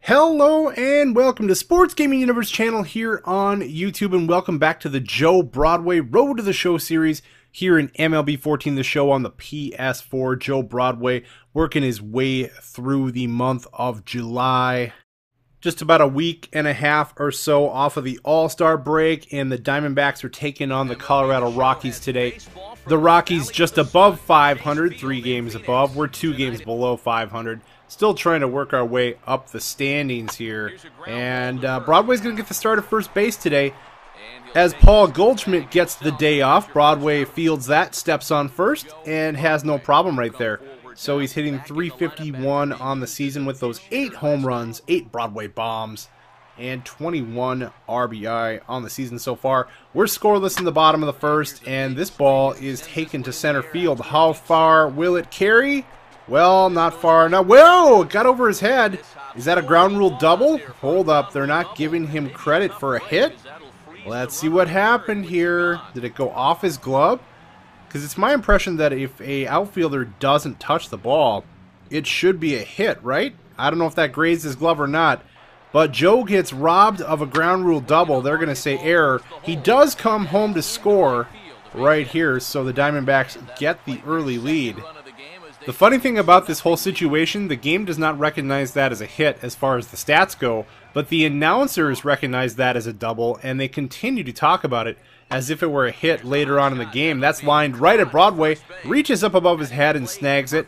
Hello and welcome to Sports Gaming Universe channel here on YouTube, and welcome back to the Joe Broadway Road to the Show series here in MLB 14, the show on the PS4. Joe Broadway working his way through the month of July. Just about a week and a half or so off of the All-Star break, and the Diamondbacks are taking on the Colorado Rockies today. The Rockies just above 500, 3 games above. We're 2 games below 500. Still trying to work our way up the standings here. And Broadway's going to get the start at first base today, as Paul Goldschmidt gets the day off. Broadway fields that, steps on first, and has no problem right there. So he's hitting .351 on the season with those 8 home runs, 8 Broadway bombs, and 21 RBI on the season so far. We're scoreless in the bottom of the first, and this ball is taken to center field. How far will it carry? Well, not far enough. Whoa! It got over his head. Is that a ground rule double? Hold up, they're not giving him credit for a hit? Let's see what happened here. Did it go off his glove? Because it's my impression that if a outfielder doesn't touch the ball, it should be a hit, right? I don't know if that grazed his glove or not. But Joe gets robbed of a ground rule double. They're going to say error. He does come home to score right here, so the Diamondbacks get the early lead. The funny thing about this whole situation, the game does not recognize that as a hit as far as the stats go, but the announcers recognize that as a double, and they continue to talk about it as if it were a hit later on in the game. That's lined right at Broadway, reaches up above his head and snags it,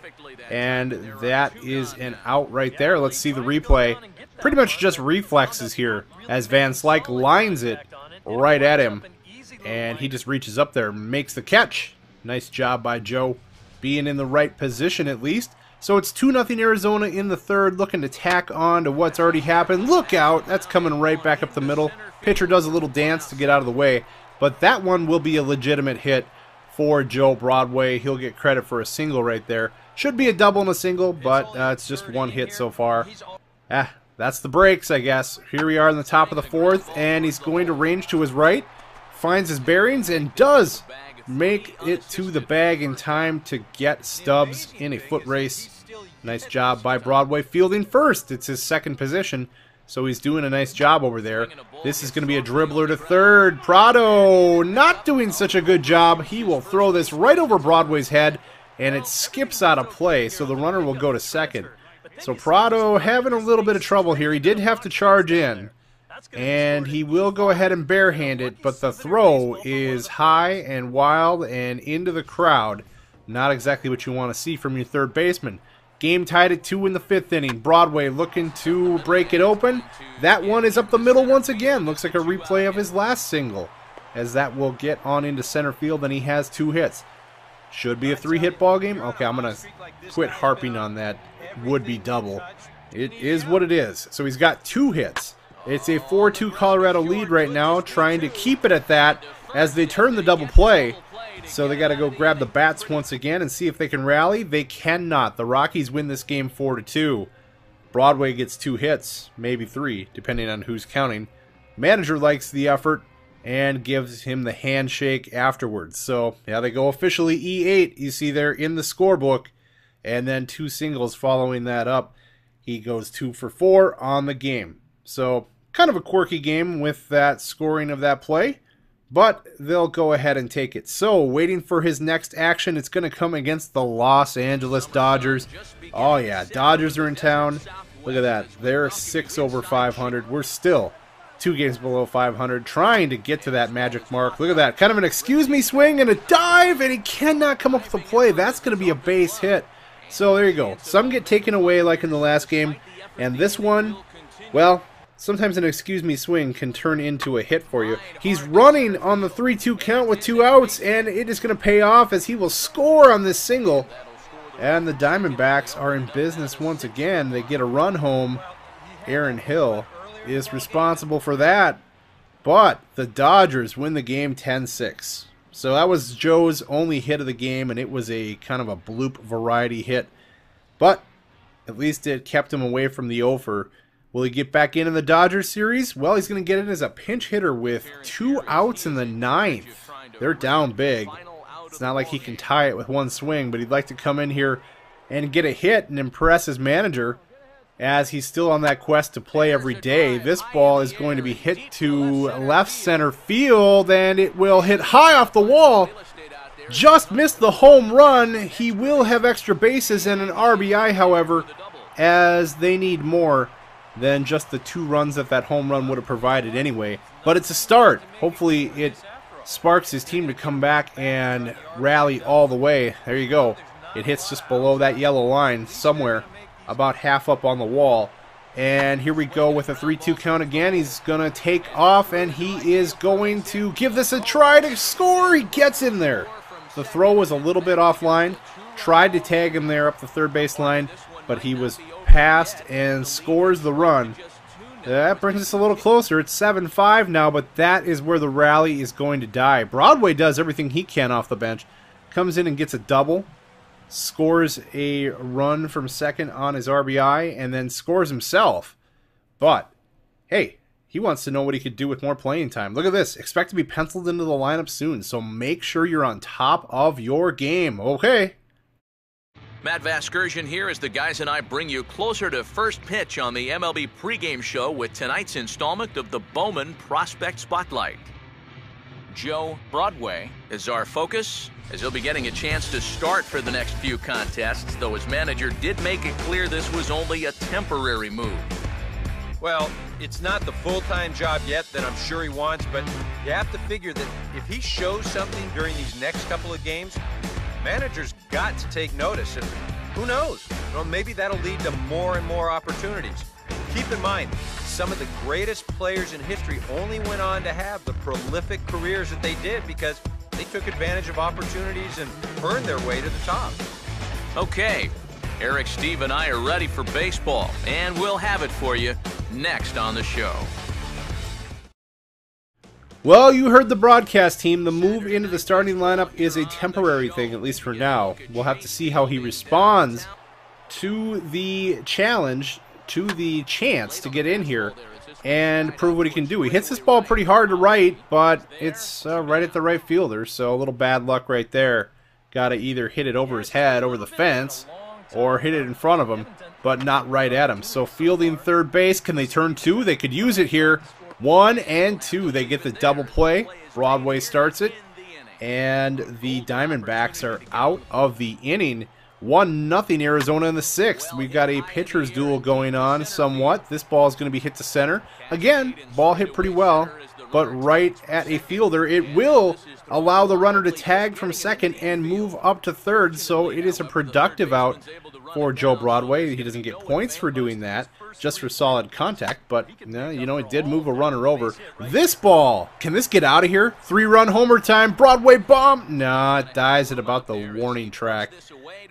and that is an out right there. Let's see the replay. Pretty much just reflexes here, as Van Slyke lines it right at him, and he just reaches up there, makes the catch. Nice job by Joe, being in the right position at least. So it's 2-0 Arizona in the third, looking to tack on to what's already happened. Look out, that's coming right back up the middle. Pitcher does a little dance to get out of the way, but that one will be a legitimate hit for Joe Broadway. He'll get credit for a single right there. Should be a double and a single, but it's just one hit so far. That's the breaks, I guess. Here we are in the top of the fourth, and he's going to range to his right, finds his bearings, and does make it to the bag in time to get Stubbs in a foot race. Nice job by Broadway fielding first. It's his second position, so he's doing a nice job over there. This is going to be a dribbler to third. Prado not doing such a good job. He will throw this right over Broadway's head, and it skips out of play, so the runner will go to second. So Prado having a little bit of trouble here. He did have to charge in, and he will go ahead and barehand it, but the throw is high and wild and into the crowd. Not exactly what you want to see from your third baseman. Game tied at 2 in the 5th inning. Broadway looking to break it open. That one is up the middle once again. Looks like a replay of his last single, as that will get on into center field, and he has 2 hits. Should be a 3-hit ball game. Okay, I'm going to quit harping on that would-be double. It is what it is. So he's got 2 hits. It's a 4-2 Colorado lead right now, trying to keep it at that as they turn the double play. So they got to go grab the bats once again and see if they can rally. They cannot. The Rockies win this game 4-2. Broadway gets 2 hits, maybe 3, depending on who's counting. Manager likes the effort and gives him the handshake afterwards. So yeah, they go officially E8, you see there in the scorebook, and then 2 singles following that up. He goes 2 for 4 on the game. So kind of a quirky game with that scoring of that play, but they'll go ahead and take it. So waiting for his next action, it's going to come against the Los Angeles Dodgers. Oh yeah, Dodgers are in town. Look at that. They're 6 over 500. We're still 2 games below 500, trying to get to that magic mark. Look at that. Kind of an excuse me swing and a dive, and he cannot come up with a play. That's going to be a base hit. So there you go. Some get taken away like in the last game, and this one, well, sometimes an excuse me swing can turn into a hit for you. He's running on the 3-2 count with 2 outs, and it is going to pay off as he will score on this single. And the Diamondbacks are in business once again. They get a run home. Aaron Hill is responsible for that. But the Dodgers win the game 10-6. So that was Joe's only hit of the game, and it was a kind of a bloop variety hit. But at least it kept him away from the over. Will he get back in the Dodgers series? Well, he's going to get in as a pinch hitter with 2 outs in the 9th. They're down big. It's not like he can tie it with 1 swing, but he'd like to come in here and get a hit and impress his manager. as he's still on that quest to play every day. This ball is going to be hit to left center field, and it will hit high off the wall. Just missed the home run. He will have extra bases and an RBI, however, as they need more than just the 2 runs that home run would have provided anyway. But it's a start. Hopefully it sparks his team to come back and rally all the way. There you go. It hits just below that yellow line somewhere, about half up on the wall. And here we go with a 3-2 count again. He's going to take off, and he is going to give this a try to score. He gets in there. The throw was a little bit offline. Tried to tag him there up the third base line, but he was passed and scores the run. That brings us a little closer. It's 7-5 now, but that is where the rally is going to die. Broadway does everything he can off the bench. Comes in and gets a double. Scores a run from second on his RBI, and then scores himself. But, hey, he wants to know what he could do with more playing time. Look at this. Expect to be penciled into the lineup soon, so make sure you're on top of your game. Okay. Matt Vasgersian here as the guys and I bring you closer to first pitch on the MLB pregame show with tonight's installment of the Bowman Prospect Spotlight. Joe Broadway is our focus, as he'll be getting a chance to start for the next few contests, though his manager did make it clear this was only a temporary move. Well, it's not the full-time job yet that I'm sure he wants, but you have to figure that if he shows something during these next couple of games, manager's got to take notice, and who knows? Well, maybe that'll lead to more and more opportunities. Keep in mind, some of the greatest players in history only went on to have the prolific careers that they did because they took advantage of opportunities and earned their way to the top. Okay, Eric, Steve, and I are ready for baseball, and we'll have it for you next on the show. Well, you heard the broadcast team. The move into the starting lineup is a temporary thing, at least for now. We'll have to see how he responds to the challenge, to the chance to get in here and prove what he can do. He hits this ball pretty hard to right, but it's right at the right fielder, so a little bad luck right there. Got to either hit it over his head, over the fence, or hit it in front of him, but not right at him. So fielding third base, can they turn 2? They could use it here. 1 and 2, they get the double play. Broadway starts it, and the Diamondbacks are out of the inning. 1-0 Arizona in the 6th. We've got a pitcher's duel going on somewhat. This ball is going to be hit to center. Again, ball hit pretty well, but right at a fielder. It will allow the runner to tag from second and move up to third, so it is a productive out for Joe Broadway. He doesn't get points for doing that, just for solid contact, but you know, it did move a runner over. This ball, can this get out of here? 3-run homer time, Broadway bomb. Nah, it dies at about the warning track.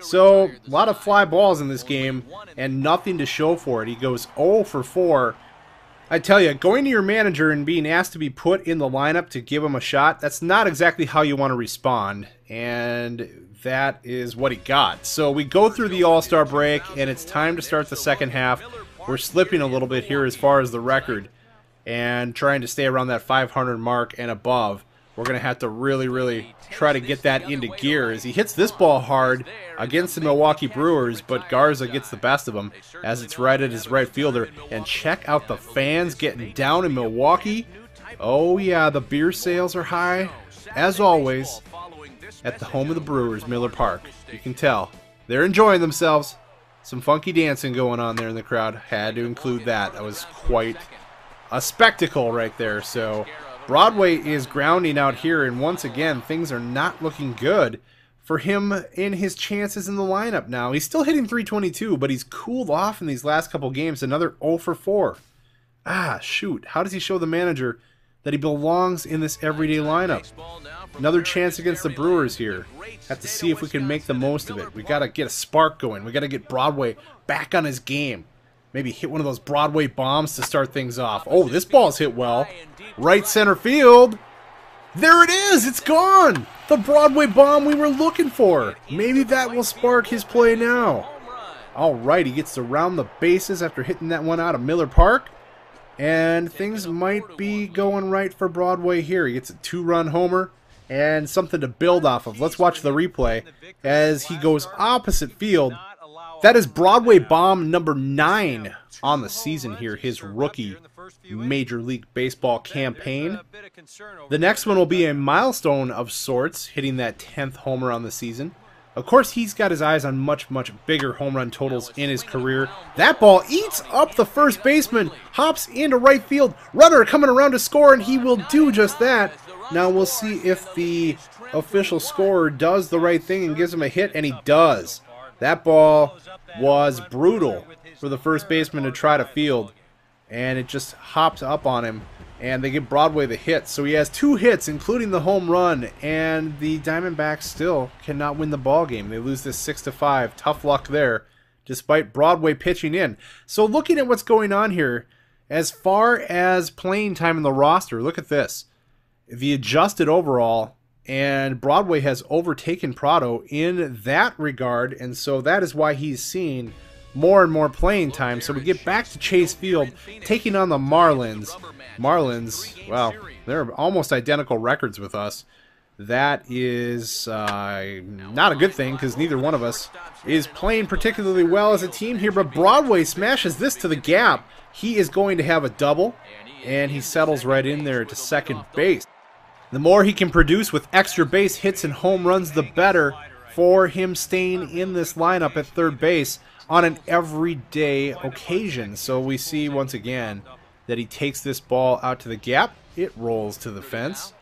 So, a lot of fly balls in this game, and nothing to show for it. He goes 0 for 4. I tell you, going to your manager and being asked to be put in the lineup to give him a shot, that's not exactly how you want to respond, and that is what he got. So we go through the All-Star break, and it's time to start the second half. We're slipping a little bit here as far as the record, and trying to stay around that 500 mark and above. We're going to have to really try to get that into gear as he hits this ball hard against the Milwaukee Brewers, but Garza gets the best of him as it's right at his right fielder. And check out the fans getting down in Milwaukee. Oh yeah, the beer sales are high, as always, at the home of the Brewers, Miller Park. You can tell. They're enjoying themselves. Some funky dancing going on there in the crowd. Had to include that. That was quite a spectacle right there. So Broadway is grounding out here, and once again, things are not looking good for him in his chances in the lineup now. He's still hitting .322, but he's cooled off in these last couple games. Another 0 for 4. Ah, shoot. How does he show the manager that he belongs in this everyday lineup? Another chance against the Brewers here. Have to see if we can make the most of it. We got to get a spark going. We got to get Broadway back on his game. Maybe hit one of those Broadway bombs to start things off. Oh, this ball's hit well. Right center field. There it is. It's gone. The Broadway bomb we were looking for. Maybe that will spark his play now. All right, he gets to round the bases after hitting that one out of Miller Park. And things might be going right for Broadway here. He gets a 2-run homer and something to build off of. Let's watch the replay as he goes opposite field That is Broadway bomb number 9 on the season here, his rookie Major League Baseball campaign. The next one will be a milestone of sorts, hitting that 10th homer on the season. Of course, he's got his eyes on much, much bigger home run totals in his career. That ball eats up the first baseman, hops into right field. Runner coming around to score, and he will do just that. Now we'll see if the official scorer does the right thing and gives him a hit, and he does. That ball was brutal for the first baseman to try to field, and it just hops up on him, and they give Broadway the hit. So he has 2 hits, including the home run, and the Diamondbacks still cannot win the ball game. They lose this 6-5. Tough luck there, despite Broadway pitching in. So looking at what's going on here, as far as playing time in the roster, look at this. The adjusted overall, and Broadway has overtaken Prado in that regard, and so that is why he's seeing more and more playing time. So we get back to Chase Field, taking on the Marlins. Marlins, well, they're almost identical records with us. That is not a good thing, because neither one of us is playing particularly well as a team here, but Broadway smashes this to the gap. He is going to have a double, and he settles right in there to second base. The more he can produce with extra base hits and home runs, the better for him staying in this lineup at third base on an everyday occasion. So we see once again that he takes this ball out to the gap. It rolls to the fence,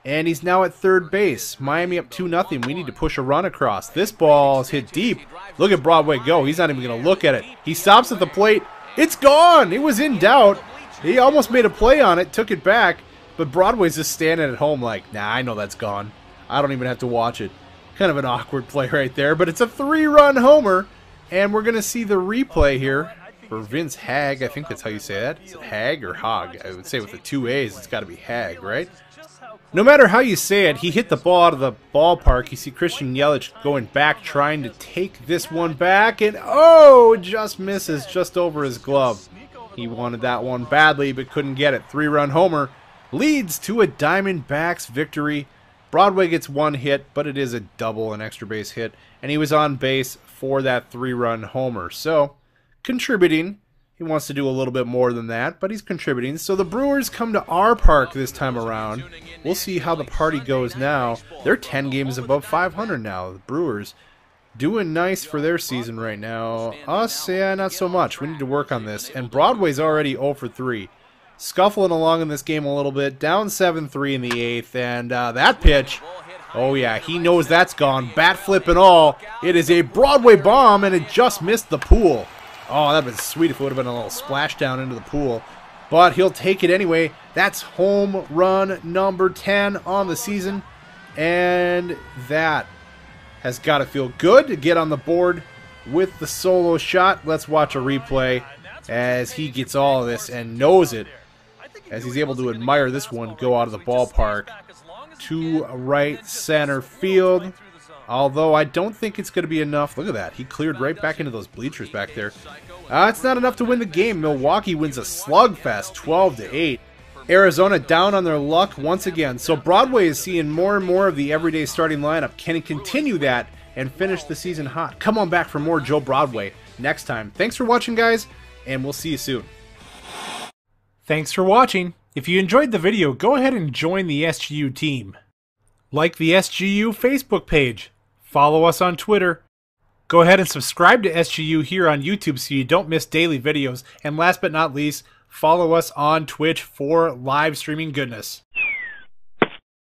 and he's now at third base. Miami up 2-0. We need to push a run across. This ball is hit deep. Look at Broadway go. He's not even going to look at it. He stops at the plate. It's gone. It was in doubt. He almost made a play on it, took it back. But Broadway's just standing at home like, nah, I know that's gone. I don't even have to watch it. Kind of an awkward play right there, but it's a 3-run homer, and we're going to see the replay here for Vince Hag. I think that's how you say that. Is it Hag or Hog? I would say with the 2 A's, it's got to be Hag, right? No matter how you say it, he hit the ball out of the ballpark. You see Christian Yelich going back, trying to take this one back, and oh, just misses just over his glove. He wanted that one badly, but couldn't get it. 3-run homer leads to a Diamondbacks victory. Broadway gets 1 hit, but it is a double, an extra base hit, and he was on base for that 3-run homer. So, contributing. He wants to do a little bit more than that, but he's contributing. So the Brewers come to our park this time around. We'll see how the party goes now. They're 10 games above 500 now. The Brewers doing nice for their season right now. Us, yeah, not so much. We need to work on this. And Broadway's already 0 for 3. Scuffling along in this game a little bit. Down 7-3 in the 8th. And that pitch, oh yeah, he knows that's gone. Bat flip and all. It is a Broadway bomb, and it just missed the pool. Oh, that would have been sweet if it would have been a little splashdown into the pool. But he'll take it anyway. That's home run number 10 on the season. And that has got to feel good to get on the board with the solo shot. Let's watch a replay as he gets all of this and knows it, as he's able to admire this one go out of the ballpark to right center field. Although I don't think it's going to be enough. Look at that. He cleared right back into those bleachers back there. It's not enough to win the game. Milwaukee wins a slugfest 12-8. Arizona down on their luck once again. So Broadway is seeing more and more of the everyday starting lineup. Can he continue that and finish the season hot? Come on back for more Joe Broadway next time. Thanks for watching, guys, and we'll see you soon. Thanks for watching. If you enjoyed the video, go ahead and join the SGU team. Like the SGU Facebook page. Follow us on Twitter. Go ahead and subscribe to SGU here on YouTube so you don't miss daily videos. And last but not least, follow us on Twitch for live streaming goodness.